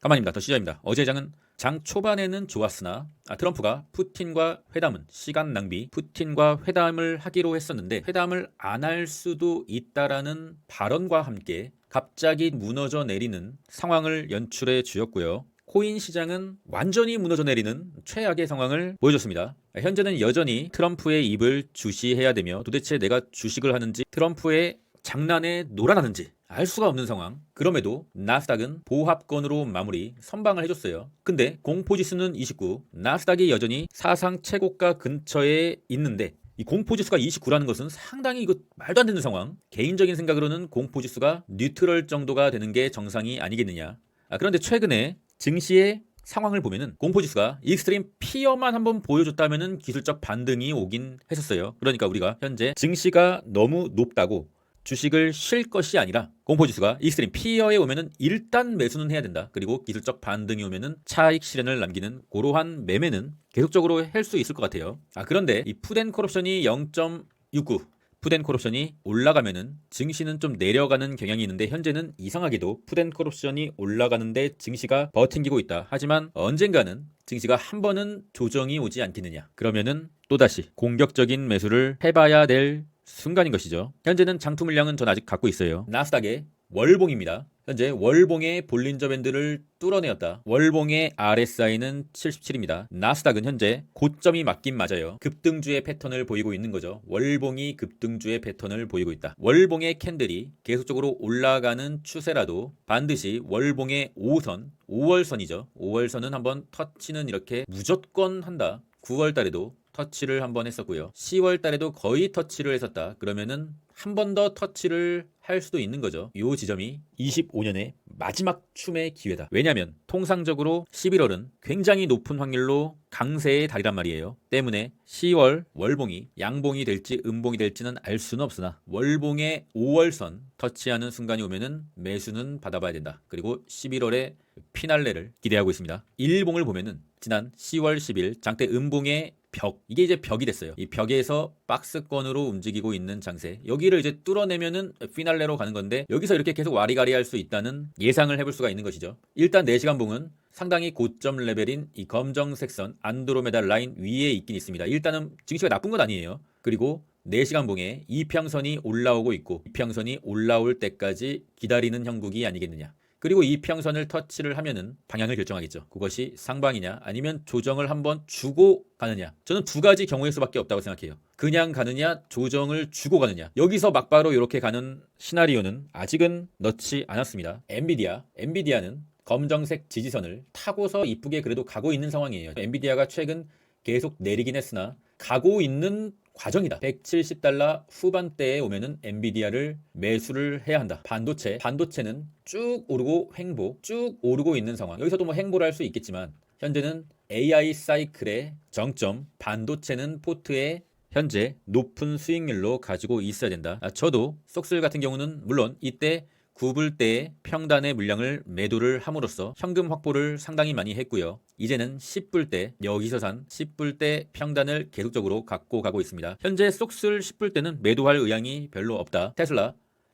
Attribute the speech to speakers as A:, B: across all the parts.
A: 가만입니다. 더 시작입니다. 어제 장은 장 초반에는 좋았으나 트럼프가 푸틴과 회담은 시간 낭비, 푸틴과 회담을 하기로 했었는데 회담을 안 할 수도 있다라는 발언과 함께 갑자기 무너져 내리는 상황을 연출해 주었고요. 코인 시장은 완전히 무너져 내리는 최악의 상황을 보여줬습니다. 현재는 여전히 트럼프의 입을 주시해야 되며 도대체 내가 주식을 하는지 트럼프의 장난에 놀아나는지 알 수가 없는 상황. 그럼에도 나스닥은 보합권으로 마무리 선방을 해줬어요. 근데 공포지수는 29, 나스닥이 여전히 사상 최고가 근처에 있는데 이 공포지수가 29라는 것은 상당히 이거 말도 안 되는 상황. 개인적인 생각으로는 공포지수가 뉴트럴 정도가 되는 게 정상이 아니겠느냐. 그런데 최근에 증시의 상황을 보면은 공포지수가 익스트림 피어만 한번 보여줬다면은 기술적 반등이 오긴 했었어요. 그러니까 우리가 현재 증시가 너무 높다고 주식을 쉴 것이 아니라 공포지수가 익스트림 피어에 오면은 일단 매수는 해야 된다. 그리고 기술적 반등이 오면은 차익 실현을 남기는 그러한 매매는 계속적으로 할 수 있을 것 같아요. 그런데 이 푸드앤코럽션이 0.69 푸드앤코럽션이 올라가면은 증시는 좀 내려가는 경향이 있는데 현재는 이상하게도 푸드앤코럽션이 올라가는데 증시가 버팅기고 있다. 하지만 언젠가는 증시가 한 번은 조정이 오지 않겠느냐. 그러면은 또다시 공격적인 매수를 해봐야 될 순간인 것이죠. 현재는 장투 물량은 전 아직 갖고 있어요. 나스닥의 월봉입니다. 현재 월봉의 볼린저 밴드를 뚫어내었다. 월봉의 RSI는 77입니다. 나스닥은 현재 고점이 맞긴 맞아요. 급등주의 패턴을 보이고 있는 거죠. 월봉이 급등주의 패턴을 보이고 있다. 월봉의 캔들이 계속적으로 올라가는 추세라도 반드시 월봉의 5선, 5월선이죠. 5월선은 한번 터치는 이렇게 무조건 한다. 9월 달에도 터치를 한번 했었고요. 10월 달에도 거의 터치를 했었다. 그러면은 한 번 더 터치를 할 수도 있는 거죠. 이 지점이 25년의 마지막 춤의 기회다. 왜냐하면 통상적으로 11월은 굉장히 높은 확률로 강세의 달이란 말이에요. 때문에 10월 월봉이 양봉이 될지 음봉이 될지는 알 수는 없으나 월봉의 5월선 터치하는 순간이 오면은 매수는 받아봐야 된다. 그리고 11월에 피날레를 기대하고 있습니다. 일봉을 보면은 지난 10월 10일 장대 음봉의 벽, 이게 이제 벽이 됐어요. 이 벽에서 박스권으로 움직이고 있는 장세, 여기를 이제 뚫어내면은 피날레로 가는 건데 여기서 이렇게 계속 와리가리 할 수 있다는 예상을 해볼 수가 있는 것이죠. 일단 4시간 봉은 상당히 고점 레벨인 이 검정색 선 안드로메다 라인 위에 있긴 있습니다. 일단은 증시가 나쁜 건 아니에요. 그리고 4시간 봉에 이평선이 올라오고 있고 이평선이 올라올 때까지 기다리는 형국이 아니겠느냐. 그리고 이평선을 터치를 하면은 방향을 결정하겠죠. 그것이 상방이냐 아니면 조정을 한번 주고 가느냐. 저는 두 가지 경우일 수밖에 없다고 생각해요. 그냥 가느냐 조정을 주고 가느냐. 여기서 막바로 이렇게 가는 시나리오는 아직은 넣지 않았습니다. 엔비디아는 검정색 지지선을 타고서 이쁘게 그래도 가고 있는 상황이에요. 엔비디아가 최근 계속 내리긴 했으나 가고 있는 과정이다. 170달러 후반대에 오면은 엔비디아를 매수를 해야 한다. 반도체는 쭉 오르고 횡보, 쭉 오르고 있는 상황. 여기서도 뭐 횡보를 할 수 있겠지만 현재는 AI 사이클의 정점, 반도체는 포트에 현재 높은 수익률로 가지고 있어야 된다. 저도 쏙슬 같은 경우는 물론 이때 굽을 때의 평단의 물량을 매도를 함으로써 현금 확보를 상당히 많이 했고요. 이제는 10불 때 여기서 산 10불 때 평단을 계속적으로 갖고 가고 있습니다. 현재 쏙슬 10불 때는 매도할 의향이 별로 없다.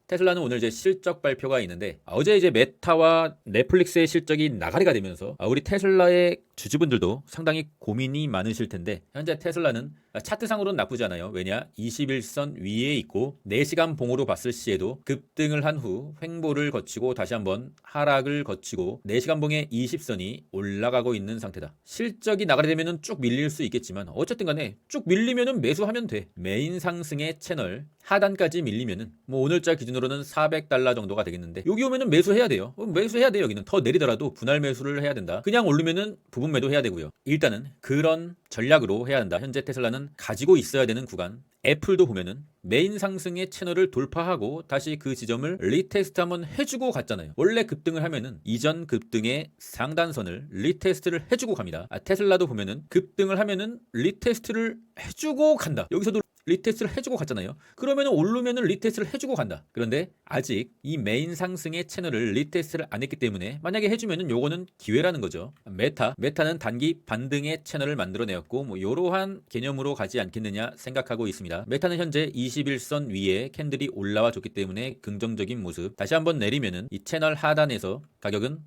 A: 테슬라는 오늘 이제 실적 발표가 있는데 어제 이제 메타와 넷플릭스의 실적이 나가리가 되면서 우리 테슬라의 주주분들도 상당히 고민이 많으실 텐데 현재 테슬라는 차트상으로는 나쁘지 않아요. 왜냐? 21선 위에 있고 4시간 봉으로 봤을 시에도 급등을 한 후 횡보를 거치고 다시 한번 하락을 거치고 4시간 봉의 20선이 올라가고 있는 상태다. 실적이 나가게 되면은 쭉 밀릴 수 있겠지만 어쨌든 간에 쭉 밀리면은 매수하면 돼. 메인 상승의 채널 하단까지 밀리면은 뭐 오늘자 기준으로는 400달러 정도가 되겠는데 여기 오면은 매수해야 돼요. 매수해야 돼요. 여기는 더 내리더라도 분할 매수를 해야 된다. 그냥 오르면은 부분 매도해야 되고요. 일단은 그런 전략으로 해야 한다. 현재 테슬라는 가지고 있어야 되는 구간. 애플도 보면은 메인 상승의 채널을 돌파하고 다시 그 지점을 리테스트 한번 해주고 갔잖아요. 원래 급등을 하면은 이전 급등의 상단선을 리테스트를 해주고 갑니다. 테슬라도 보면은 급등을 하면은 리테스트를 해주고 간다. 여기서도 리테스트를 해주고 갔잖아요. 그러면은 오르면은 리테스트를 해주고 간다. 그런데 아직 이 메인 상승의 채널을 리테스트를 안 했기 때문에 만약에 해주면은 요거는 기회라는 거죠. 메타는 단기 반등의 채널을 만들어내었고 뭐 이러한 개념으로 가지 않겠느냐 생각하고 있습니다. 메타는 현재 21선 위에 캔들이 올라와 줬기 때문에 긍정적인 모습. 다시 한번 내리면은 이 채널 하단에서 가격은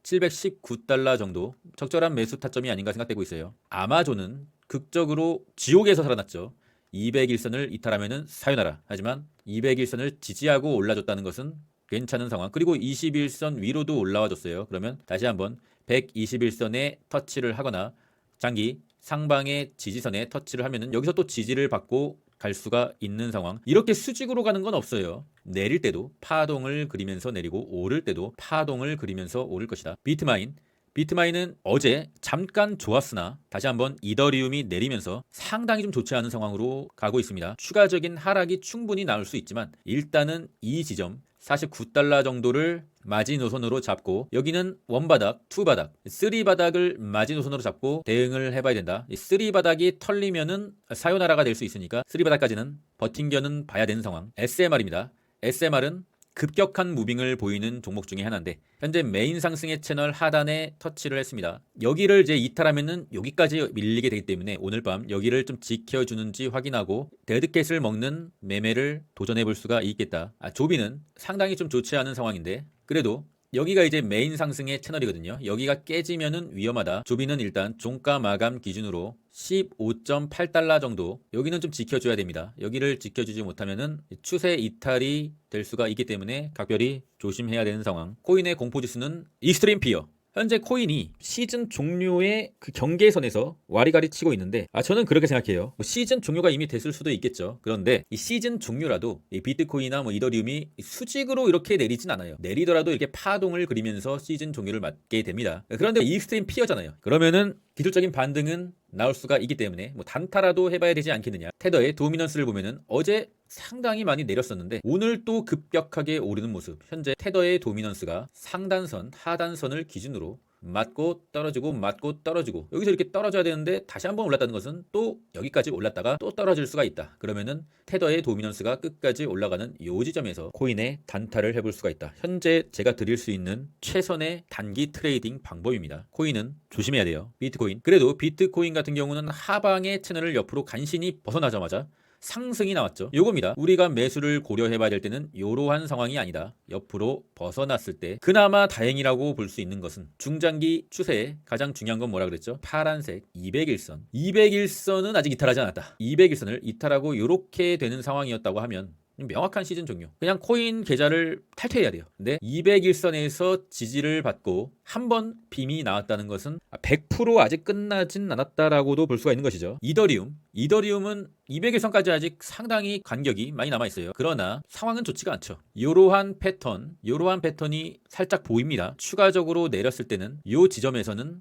A: $719 정도 적절한 매수 타점이 아닌가 생각되고 있어요. 아마존은 극적으로 지옥에서 살아났죠. 200일선을 이탈하면은 사요나라. 하지만 200일선을 지지하고 올라줬다는 것은 괜찮은 상황. 그리고 21선 위로도 올라와 줬어요. 그러면 다시 한번 121선에 터치를 하거나 장기 상방의 지지선에 터치를 하면은 여기서 또 지지를 받고 갈 수가 있는 상황. 이렇게 수직으로 가는 건 없어요. 내릴 때도 파동을 그리면서 내리고 오를 때도 파동을 그리면서 오를 것이다. 비트마인은 어제 잠깐 좋았으나 다시 한번 이더리움이 내리면서 상당히 좀 좋지 않은 상황으로 가고 있습니다. 추가적인 하락이 충분히 나올 수 있지만 일단은 이 지점 $49 정도를 마지노선으로 잡고 여기는 원바닥, 투바닥, 쓰리바닥을 마지노선으로 잡고 대응을 해봐야 된다. 이 쓰리바닥이 털리면은 사요나라가 될 수 있으니까 쓰리바닥까지는 버팅겨는 봐야 되는 상황. SMR입니다. SMR은 급격한 무빙을 보이는 종목 중에 하나인데 현재 메인 상승의 채널 하단에 터치를 했습니다. 여기를 이제 이탈하면은 여기까지 밀리게 되기 때문에 오늘 밤 여기를 좀 지켜주는지 확인하고 데드캣을 먹는 매매를 도전해 볼 수가 있겠다. 조비는 상당히 좀 좋지 않은 상황인데 그래도 여기가 이제 메인 상승의 채널이거든요. 여기가 깨지면은 위험하다. 조비는 일단 종가 마감 기준으로 $15.8 정도 여기는 좀 지켜줘야 됩니다. 여기를 지켜주지 못하면은 추세 이탈이 될 수가 있기 때문에 각별히 조심해야 되는 상황. 코인의 공포지수는 익스트림 피어. 현재 코인이 시즌 종료의 그 경계선에서 와리가리 치고 있는데 저는 그렇게 생각해요. 시즌 종료가 이미 됐을 수도 있겠죠. 그런데 이 시즌 종료라도 이 비트코인이나 이더리움이 수직으로 이렇게 내리진 않아요. 내리더라도 이렇게 파동을 그리면서 시즌 종료를 맞게 됩니다. 그런데 익스트림 피어잖아요. 그러면은 기술적인 반등은 나올 수가 있기 때문에 단타라도 해봐야 되지 않겠느냐. 테더의 도미넌스를 보면은 어제 상당히 많이 내렸었는데 오늘 또 급격하게 오르는 모습. 현재 테더의 도미넌스가 상단선, 하단선을 기준으로 맞고 떨어지고 맞고 떨어지고 여기서 이렇게 떨어져야 되는데 다시 한번 올랐다는 것은 또 여기까지 올랐다가 또 떨어질 수가 있다. 그러면은 테더의 도미넌스가 끝까지 올라가는 요 지점에서 코인의 단타를 해볼 수가 있다. 현재 제가 드릴 수 있는 최선의 단기 트레이딩 방법입니다. 코인은 조심해야 돼요. 비트코인. 그래도 비트코인 같은 경우는 하방의 채널을 옆으로 간신히 벗어나자마자 상승이 나왔죠. 요겁니다. 우리가 매수를 고려해봐야 될 때는 이러한 상황이 아니다. 옆으로 벗어났을 때 그나마 다행이라고 볼 수 있는 것은 중장기 추세에 가장 중요한 건 뭐라 그랬죠? 파란색 200일선. 200일선은 아직 이탈하지 않았다. 200일선을 이탈하고 이렇게 되는 상황이었다고 하면 명확한 시즌 종료. 그냥 코인 계좌를 탈퇴해야 돼요. 근데 200일선에서 지지를 받고 한번 빔이 나왔다는 것은 100% 아직 끝나진 않았다라고도 볼 수가 있는 것이죠. 이더리움은 200일선까지 아직 상당히 간격이 많이 남아있어요. 그러나 상황은 좋지가 않죠. 이러한 패턴이 살짝 보입니다. 추가적으로 내렸을 때는 이 지점에서는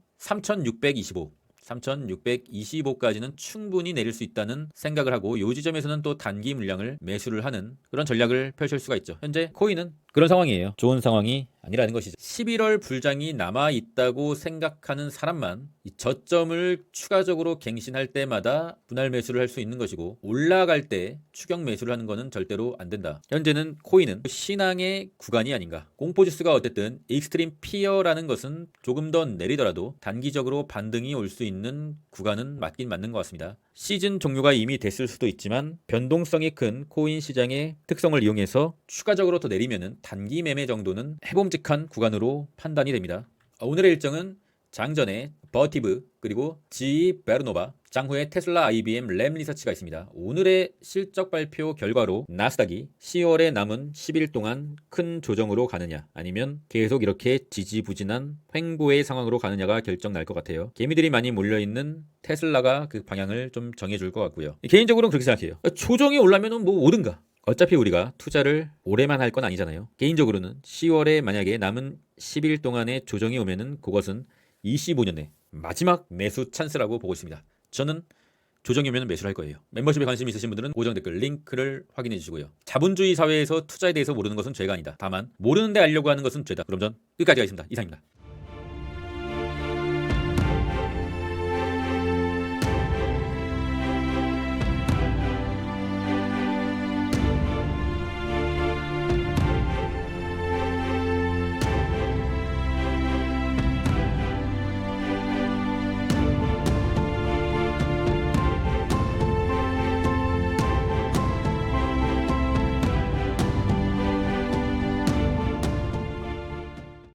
A: 3625까지는 충분히 내릴 수 있다는 생각을 하고 이 지점에서는 또 단기 물량을 매수를 하는 그런 전략을 펼칠 수가 있죠. 현재 코인은 그런 상황이에요. 좋은 상황이 아니라는 것이죠. 11월 불장이 남아있다고 생각하는 사람만 이 저점을 추가적으로 갱신할 때마다 분할 매수를 할 수 있는 것이고 올라갈 때 추격 매수를 하는 것은 절대로 안 된다. 현재는 코인은 신앙의 구간이 아닌가. 공포지수가 어쨌든 익스트림 피어라는 것은 조금 더 내리더라도 단기적으로 반등이 올 수 있는 구간은 맞긴 맞는 것 같습니다. 시즌 종료가 이미 됐을 수도 있지만 변동성이 큰 코인 시장의 특성을 이용해서 추가적으로 더 내리면은 단기 매매 정도는 해봄직한 구간으로 판단이 됩니다. 오늘의 일정은 장전에 버티브 그리고 GE 베르노바 장후에 테슬라 IBM 램 리서치가 있습니다. 오늘의 실적 발표 결과로 나스닥이 10월에 남은 10일 동안 큰 조정으로 가느냐 아니면 계속 이렇게 지지부진한 횡보의 상황으로 가느냐가 결정 날 것 같아요. 개미들이 많이 몰려있는 테슬라가 그 방향을 좀 정해줄 것 같고요. 개인적으로는 그렇게 생각해요. 조정이 올라면 오든가. 어차피 우리가 투자를 오래만 할 건 아니잖아요. 개인적으로는 10월에 만약에 남은 10일 동안의 조정이 오면은 그것은 25년의 마지막 매수 찬스라고 보고 있습니다. 저는 조정이 오면 매수를 할 거예요. 멤버십에 관심 있으신 분들은 고정 댓글 링크를 확인해 주시고요. 자본주의 사회에서 투자에 대해서 모르는 것은 죄가 아니다. 다만 모르는데 알려고 하는 것은 죄다. 그럼 전 끝까지 가겠습니다. 이상입니다.